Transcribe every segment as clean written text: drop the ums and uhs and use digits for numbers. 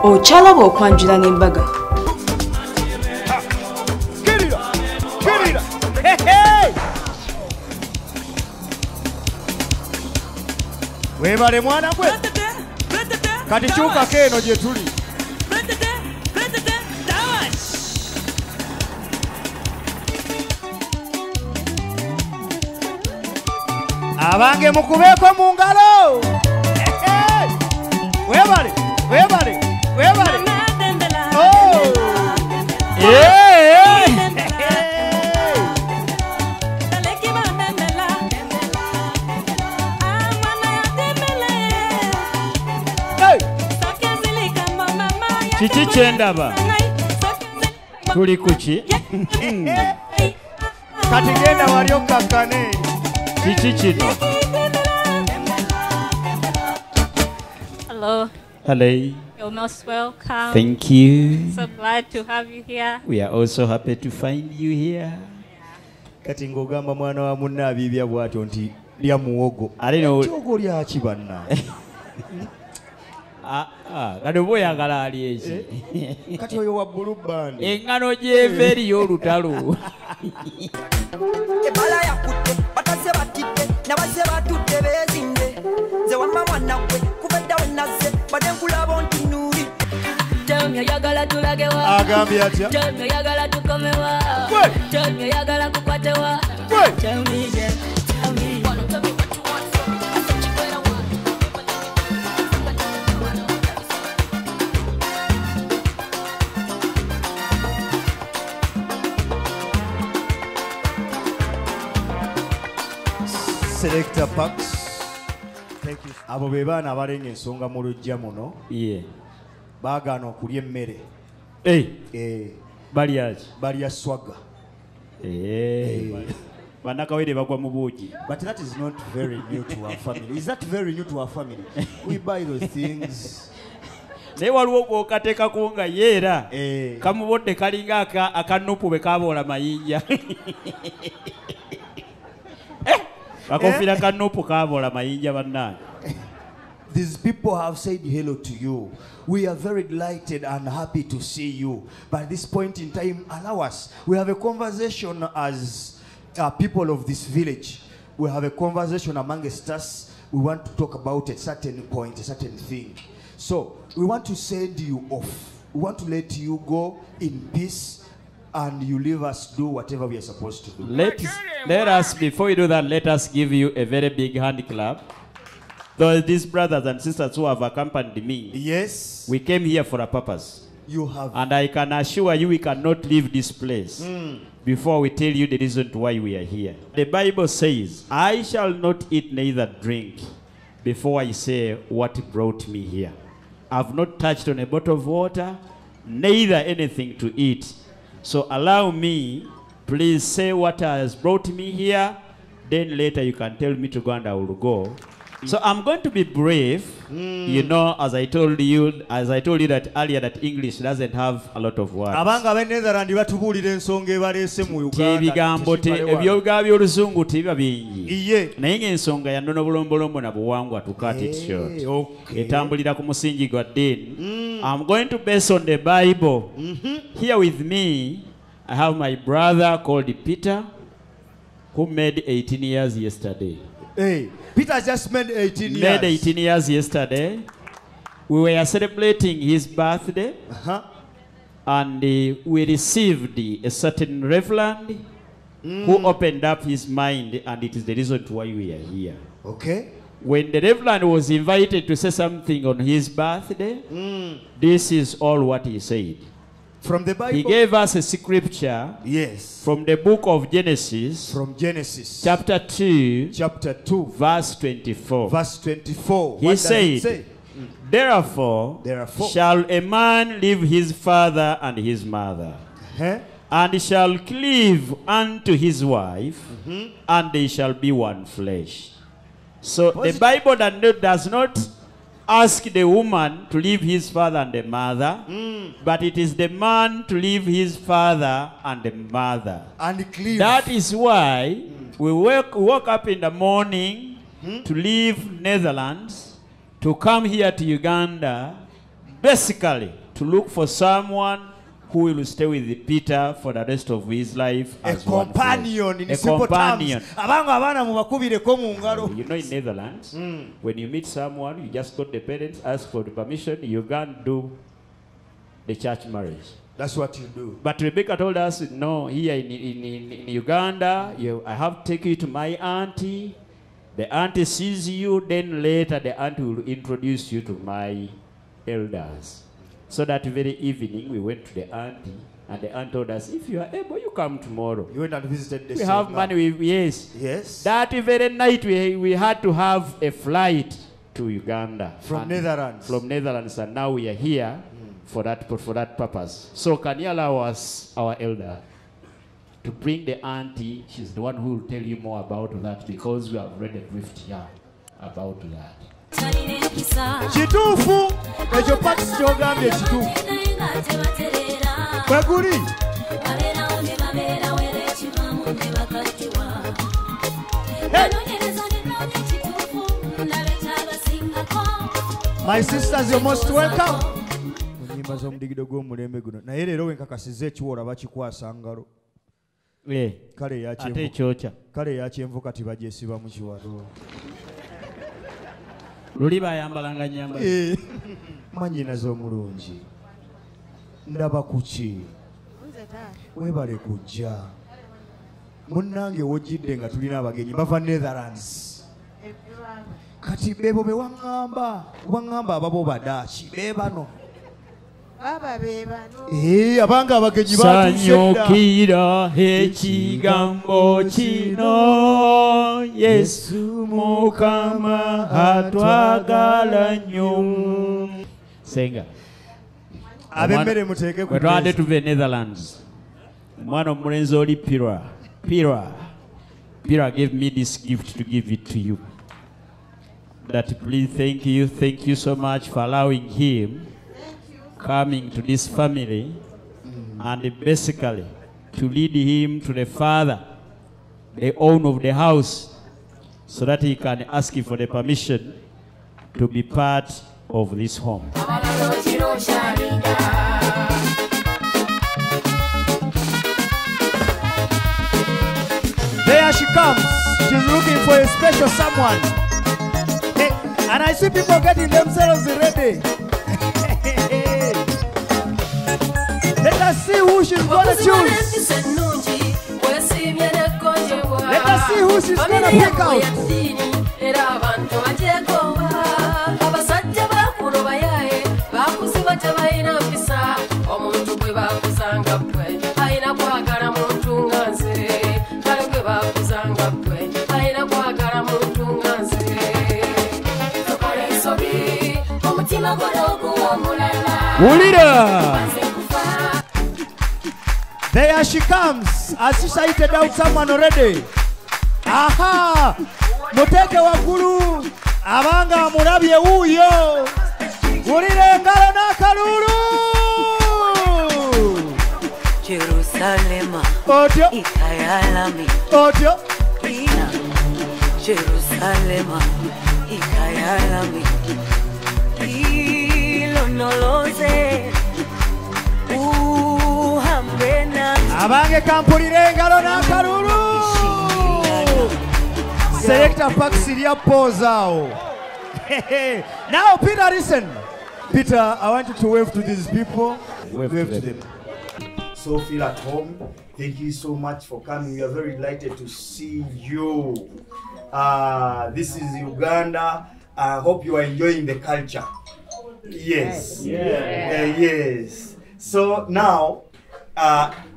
Ochalaba okwanjula n'embaga. Webale mwana gwe. Kati kyuka keno gye tuli. Abange mukubeeko mu ngalo. Webale, webale, webale. Oh. Yeah. Kiki kyendaba? Tuli kuki? Kati genda wali okakkane. Kiki kino? Hello. Hello. You're most welcome. Thank you. So glad to have you here. We are also happy to find you here. Kati ng'ogamba mwana wa munna abiibya bw'atyo nti lya muwogo. Ekyogo lya ki banna? Kati oba oyagala ali eki. Kati oyo wa bbulu bbandi. Eŋŋano gy'eva eriyo olutalo. Ebala yakutte batase batidde nabaze batudde beezinde nze wamma mwana gwe kuva edda we nazze badde nkulaba nti nnuuli. Tell me oyagala tulage wa. Agambye atya? Tell me oyagala tukome wa. Tell me oyagala kukwate wa. Tell me, yeah. Tell me. Tell me what you want from me. I said you better want. Selector Packs. Thank you. Abo be baana abalenga ensonga mu lujja muno. Yeah. Baagaana okulya emmere. Balya ki? Balya swaga. Bannakawere bagwa mu buugi. But that is not very new to our family. Is that very new to our family? We buy those things. Naye waliwo gw'okateekako nga yeera kamubodde kalinga akanupu bwe kaboola mayinja. Bakofira kanupu kaboola mayinja bannange. These people have said hello to you. We are very delighted and happy to see you. But at this point in time, allow us. We have a conversation as people of this village. We have a conversation amongst us. We want to talk about a certain point, a certain thing. So we want to send you off. We want to let you go in peace and you leave us do whatever we are supposed to do. Let us, before we do that, let us give you a very big hand clap. Though these brothers and sisters who have accompanied me, yes, we came here for a purpose. You have. And I can assure you we cannot leave this place before we tell you the reason why we are here. The Bible says, I shall not eat neither drink before I say what brought me here. I've not touched on a bottle of water, neither anything to eat. So allow me, please say what has brought me here. Then later you can tell me to go and I will go. So I'm going to be brave, you know, as I told you that earlier that English doesn't have a lot of words. I'm going to base on the Bible. Here with me, I have my brother called Peter, who made 18 years yesterday. Hey, Peter just made 18 years. Made 18 years yesterday. We were celebrating his birthday. And we received a certain reverend who opened up his mind, and it is the reason why we are here. Okay. When the reverend was invited to say something on his birthday, this is all what he said. From the Bible? He gave us a scripture. Yes. From the book of Genesis. From Genesis. Chapter 2. Chapter 2. Verse 24. Verse 24. He said, Therefore shall a man leave his father and his mother, and shall cleave unto his wife, and they shall be one flesh. So the Bible does not ask the woman to leave his father and the mother, but it is the man to leave his father and the mother. And cleave. That is why we woke up in the morning to leave Netherlands, to come here to Uganda, basically to look for someone who will stay with Peter for the rest of his life a as companion in a simple companion. terms. Abanga mubakubireko mu ngalo. You know, in Netherlands, when you meet someone, you just go to the parents, ask for the permission. You can't do the church marriage. That's what you do. But Rebecca told us, no, here in Uganda, I have to take you to my auntie. The auntie sees you, then later the auntie will introduce you to my elders. So that very evening, we went to the auntie, and the aunt told us, if you are able, you come tomorrow. You went and visited the We have money, yes. Yes. That very night, we had to have a flight to Uganda. From Netherlands. From Netherlands, and now we are here for that purpose. So can you allow us, our elder, to bring the auntie? She's the one who will tell you more about that, because we have read a brief here about that. Chitufu ejo pati kyogambye chitufu kweguli My sisters, you're most welcome. Nyimba z'omudigido gw'omulembe guno naye leero wenkakasiza ekiwola bakikwasa ngalo. Kale yakyenvu kati bagyesiba mu kiwalo. Luli bayambalanga nyamba. Manyina z'omulungi. Ndaba kuki. Webale kujja. Munnange wojjidde nga tulina abagenyi bava Netherlands. Kati bebo be wangamba ababo badaki bebano. Baba bebano. Abanga abagenyi batusedda. Sanyukira ekigambo kino Yesu Mukama atwagala nnyo. Senga. Abemmere muteeke ku. Twatwade tuve Netherlands. Omwana omulenzi oli Pira gave me this gift to give it to you. That please thank you so much for allowing him coming to this family and basically to lead him to the father, the owner of the house, so that he can ask you for the permission to be part of this home. There she comes. She's looking for a special someone. Hey, and I see people getting themselves ready. Let us see who she's going to choose. Let us see who she's going to pick out. There she comes. Has she sighted out someone already? Aha! Muteke waggulu. Abanga amulabye wuuyo. Wulira engalo n'akalulu. Jerusalema. Otyo. Ikayalami. Otyo. Jerusalema. Ikayalami. Ilonoloze. Abange kampulira engalo n'akalulu. Selector Pax lya pozao. Now Peter, listen. Peter, I want you to wave to these people. Wave to them. So feel at home. Thank you so much for coming. We are very delighted to see you. This is Uganda. I hope you are enjoying the culture. Yes. Yes. So now,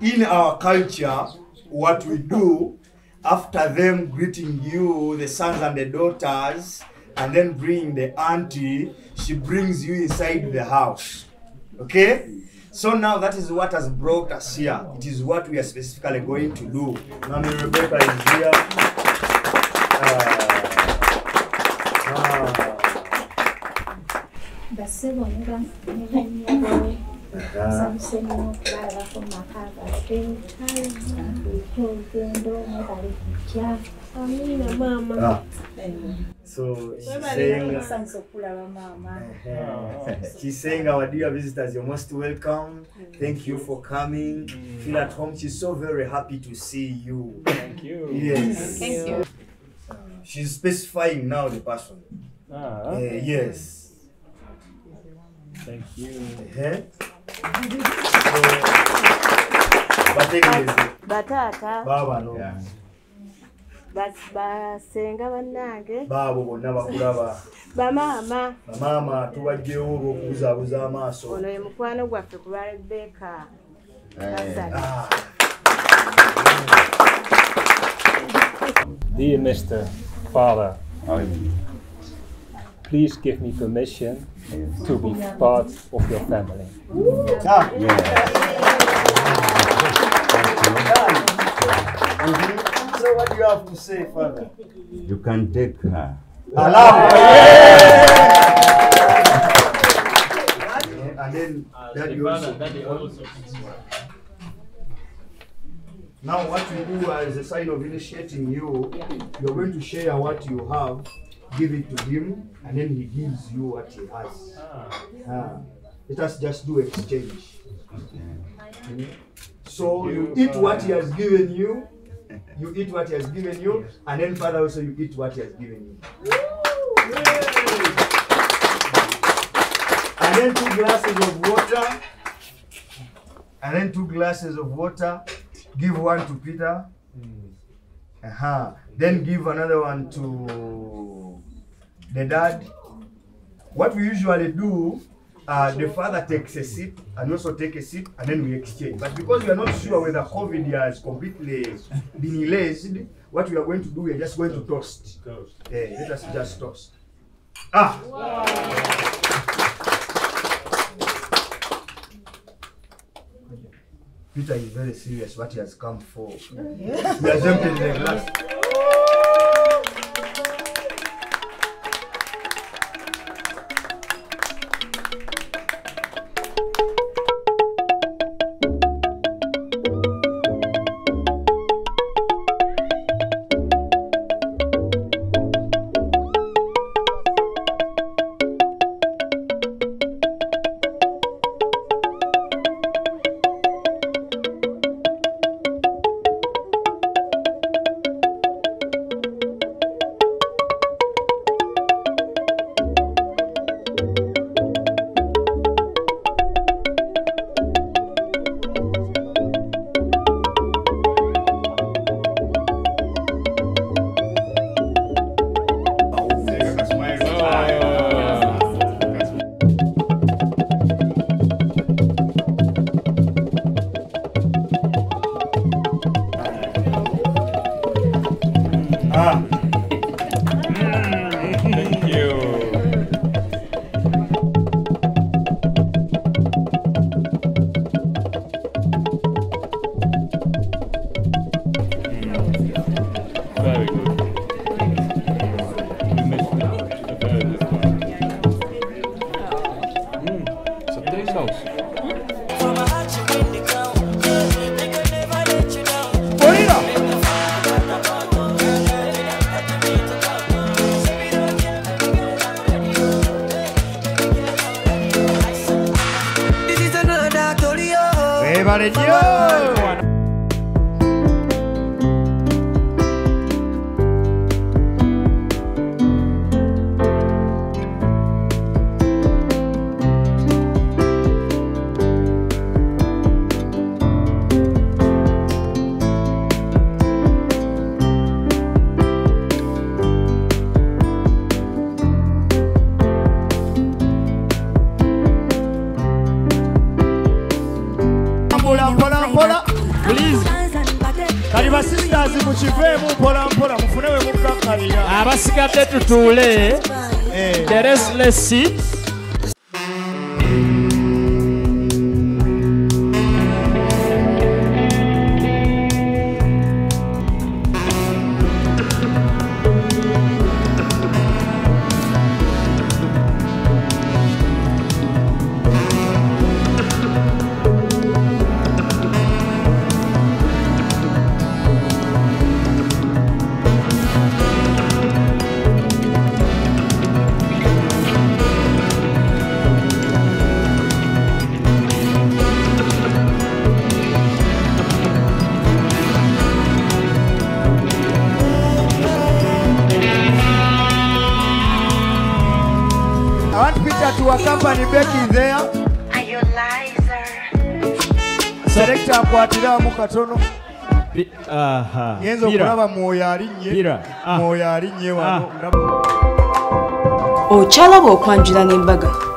in our culture, what we do, after them greeting you, the sons and the daughters, and then bring the auntie, she brings you inside the house. Okay? So now that is what has brought us here. It is what we are specifically going to do. Mommy Rebecca is here. So she's saying, our dear visitors, you're most welcome. Thank you for coming. Feel at home. She's so very happy to see you. Thank you. Yes. Thank you. She's specifying now the person. Yes. Thank you. Batata. Baba no. Basenga bannange. Babo bonna bakulaba. Bamama. Mama tubajjewo olw'okubuzaabuza amaaso. Ono ye mukwano gwaffe ku Rebecca. Nassali. Dear Mr. Father, please give me permission to be part of your family. So what do you have to say, Father? You can take her. I love and then Daddy also. Now what we do as a sign of initiating you, you're going to share what you have, give it to him, and then he gives you what he has. Let us just do exchange. So you eat what he has given you, you eat what he has given you, and then Father also you eat what he has given you. And then 2 glasses of water, and then 2 glasses of water. Give one to Peter. Then give another one to the dad. What we usually do, the father takes a sip and also take a sip, and then we exchange. But because we are not sure whether COVID has completely been erased, what we are going to do, we are just going to toast. Let us just toast. Peter is very serious what he has come for. He has emptied the glass. Abasigadde tutuule. The rest, let's sit. our company Becky there. Are you liar? Selector akwatira mu katono. Aha. Yenzo kulaba mwoyo alinnye. Mwoyo alinnye wano. Okyalaba okwanjula n'embaga.